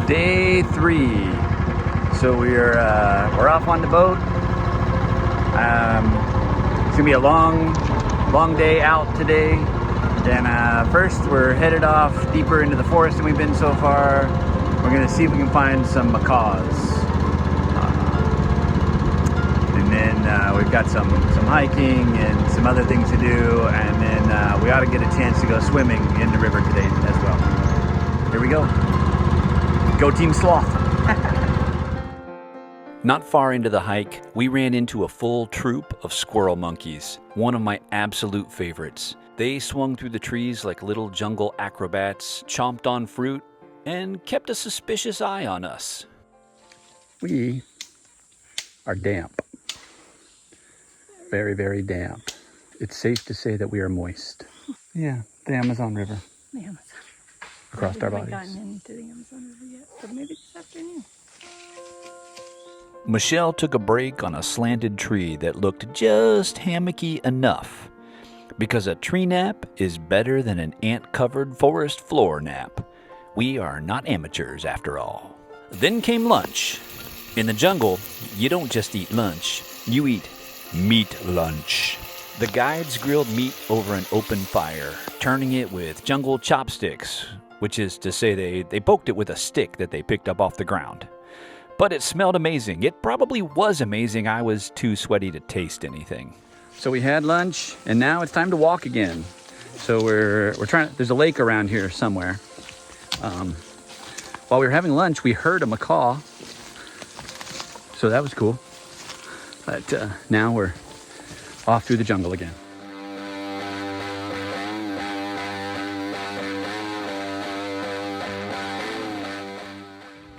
Day 3. So we're off on the boat. It's gonna be a long day out today. And first we're headed off deeper into the forest than we've been so far. We're gonna see if we can find some macaws. And then we've got some hiking and some other things to do. And then we ought to get a chance to go swimming in the river today as well. Here we go. Go Team Sloth. Not far into the hike, we ran into a full troop of squirrel monkeys, one of my absolute favorites. They swung through the trees like little jungle acrobats, chomped on fruit, and kept a suspicious eye on us. We are damp. Very, very damp. It's safe to say that we are moist. Yeah, the Amazon River. The Amazon. Across our bodies. I haven't gotten into the Amazon River yet, but maybe this afternoon. Michelle took a break on a slanted tree that looked just hammocky enough, because a tree nap is better than an ant-covered forest floor nap. We are not amateurs after all. Then came lunch. In the jungle, you don't just eat lunch, you eat meat lunch. The guides grilled meat over an open fire, turning it with jungle chopsticks, which is to say they poked it with a stick that they picked up off the ground. But it smelled amazing. It probably was amazing. I was too sweaty to taste anything. So we had lunch, and now it's time to walk again. So we're trying. There's a lake around here somewhere. While we were having lunch, we heard a macaw. So that was cool. But now we're off through the jungle again.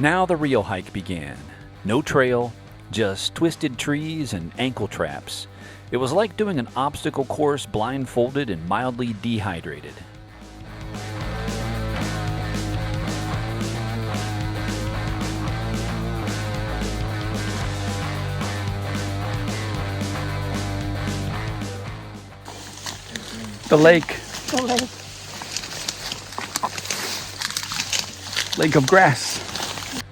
Now the real hike began. No trail, just twisted trees and ankle traps. It was like doing an obstacle course blindfolded and mildly dehydrated. The lake. The lake. Lake of grass.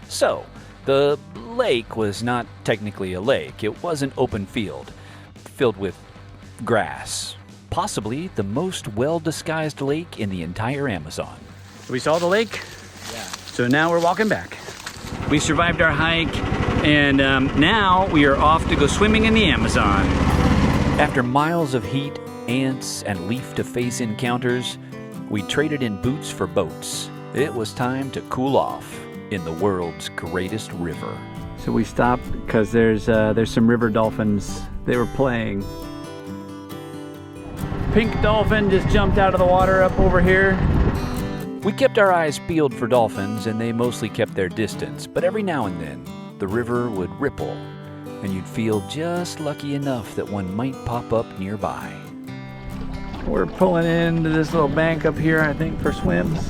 So, the lake was not technically a lake. It was an open field, filled with grass. Possibly the most well-disguised lake in the entire Amazon. We saw the lake. Yeah. So now we're walking back. We survived our hike, and now we are off to go swimming in the Amazon. After miles of heat, ants, and leaf-to-face encounters, we traded in boots for boats. It was time to cool off in the world's greatest river. So we stopped because there's some river dolphins. They were playing. Pink dolphin just jumped out of the water up over here. We kept our eyes peeled for dolphins, and they mostly kept their distance, but every now and then, the river would ripple, and you'd feel just lucky enough that one might pop up nearby. We're pulling into this little bank up here, I think, for swims.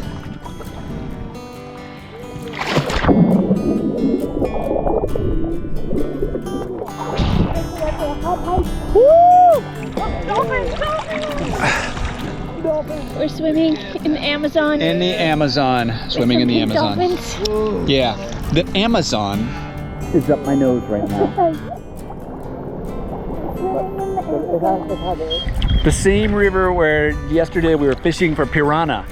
We're swimming in the Amazon. In the Amazon. Swimming in the Amazon. Dolphins. Yeah. The Amazon is up my nose right now. The same river where yesterday we were fishing for piranha.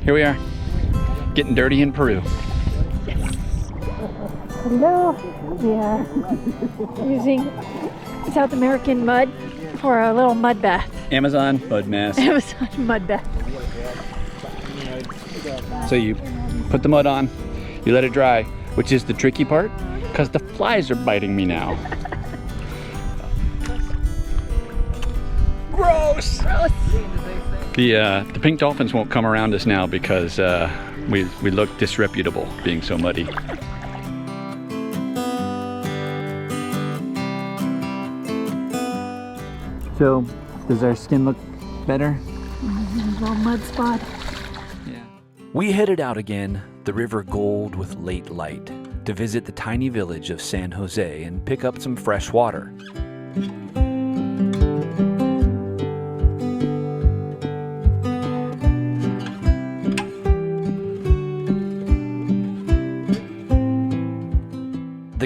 Here we are, getting dirty in Peru. Hello. We are using South American mud for a little mud bath. Amazon mud mask. Amazon mud bath. So you put the mud on, you let it dry, which is the tricky part, because the flies are biting me now. Gross! The pink dolphins won't come around us now because we look disreputable being so muddy. So, does our skin look better? A little mud spot. Yeah. We headed out again, the river gold with late light, to visit the tiny village of San Jose and pick up some fresh water.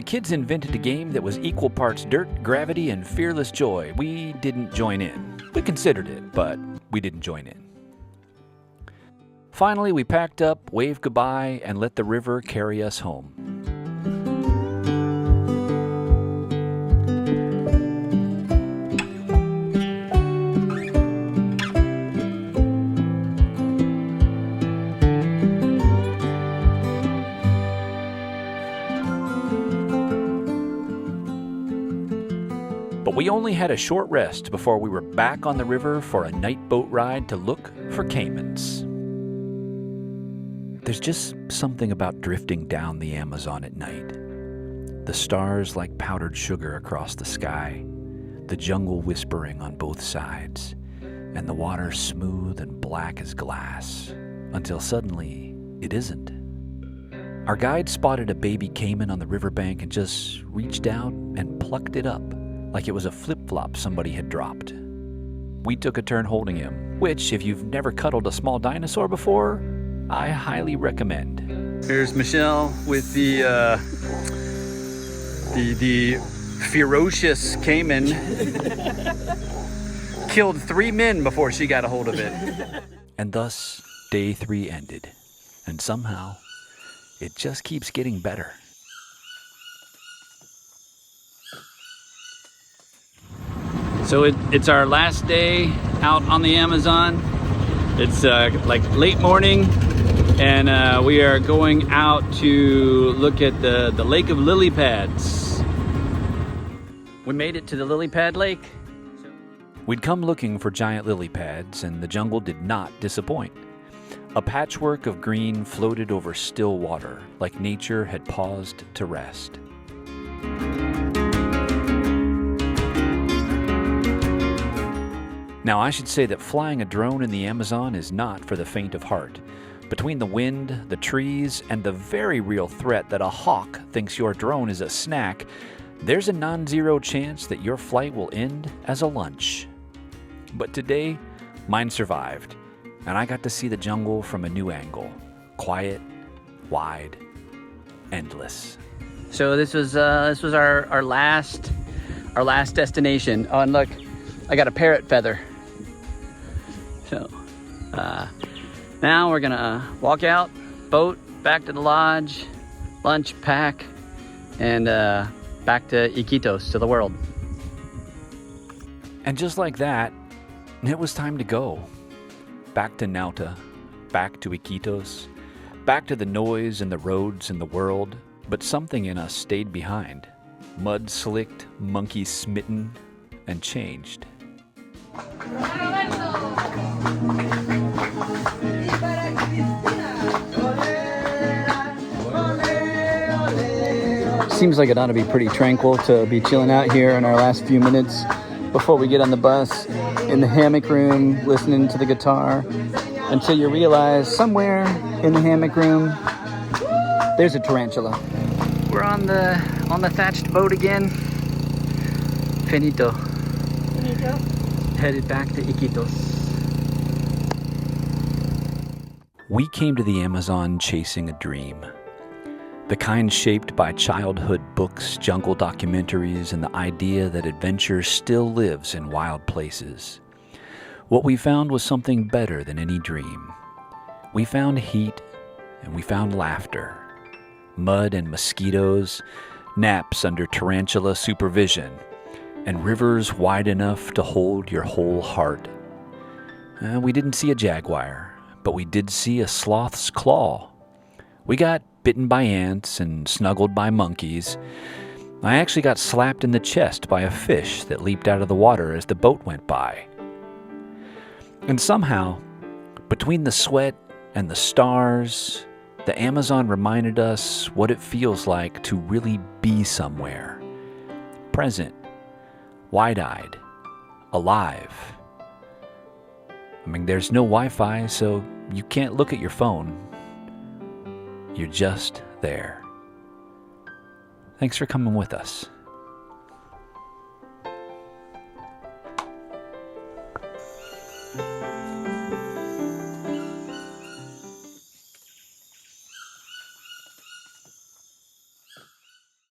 kids invented a game that was equal parts dirt, gravity, and fearless joy, we didn't join in. We considered it, but we didn't join in. Finally, we packed up, waved goodbye, and let the river carry us home. But we only had a short rest before we were back on the river for a night boat ride to look for caimans. There's just something about drifting down the Amazon at night. The stars like powdered sugar across the sky, the jungle whispering on both sides, and the water smooth and black as glass, until suddenly it isn't. Our guide spotted a baby caiman on the riverbank and just reached out and plucked it up, like it was a flip-flop somebody had dropped. We took a turn holding him, which, if you've never cuddled a small dinosaur before, I highly recommend. Here's Michelle with the ferocious caiman. Killed 3 men before she got a hold of it. And thus, day 3 ended. And somehow, it just keeps getting better. So it's our last day out on the Amazon. It's like late morning, and we are going out to look at the Lake of Lily Pads. We made it to the lily pad lake. We'd come looking for giant lily pads, and the jungle did not disappoint. A patchwork of green floated over still water, like nature had paused to rest. Now, I should say that flying a drone in the Amazon is not for the faint of heart. Between the wind, the trees, and the very real threat that a hawk thinks your drone is a snack, there's a non-zero chance that your flight will end as a lunch. But today, mine survived, and I got to see the jungle from a new angle. Quiet, wide, endless. So this was our last destination. Oh, and look, I got a parrot feather. So now we're gonna walk out, boat, back to the lodge, lunch, pack, and back to Iquitos, to the world. And just like that, it was time to go. Back to Nauta, back to Iquitos, back to the noise and the roads and the world, but something in us stayed behind. Mud-slicked, monkey-smitten, and changed. Seems like it ought to be pretty tranquil to be chilling out here in our last few minutes before we get on the bus, in the hammock room, listening to the guitar, until you realize somewhere in the hammock room, there's a tarantula. We're on the thatched boat again. Finito. Headed back to Iquitos. We came to the Amazon chasing a dream. The kind shaped by childhood books, jungle documentaries, and the idea that adventure still lives in wild places. What we found was something better than any dream. We found heat, and we found laughter. Mud and mosquitoes, naps under tarantula supervision, and rivers wide enough to hold your whole heart. We didn't see a jaguar, but we did see a sloth's claw. We got bitten by ants and snuggled by monkeys. I actually got slapped in the chest by a fish that leaped out of the water as the boat went by. And somehow, between the sweat and the stars, the Amazon reminded us what it feels like to really be somewhere. Present, wide-eyed, alive. I mean, there's no Wi-Fi, so you can't look at your phone. You're just there. Thanks for coming with us.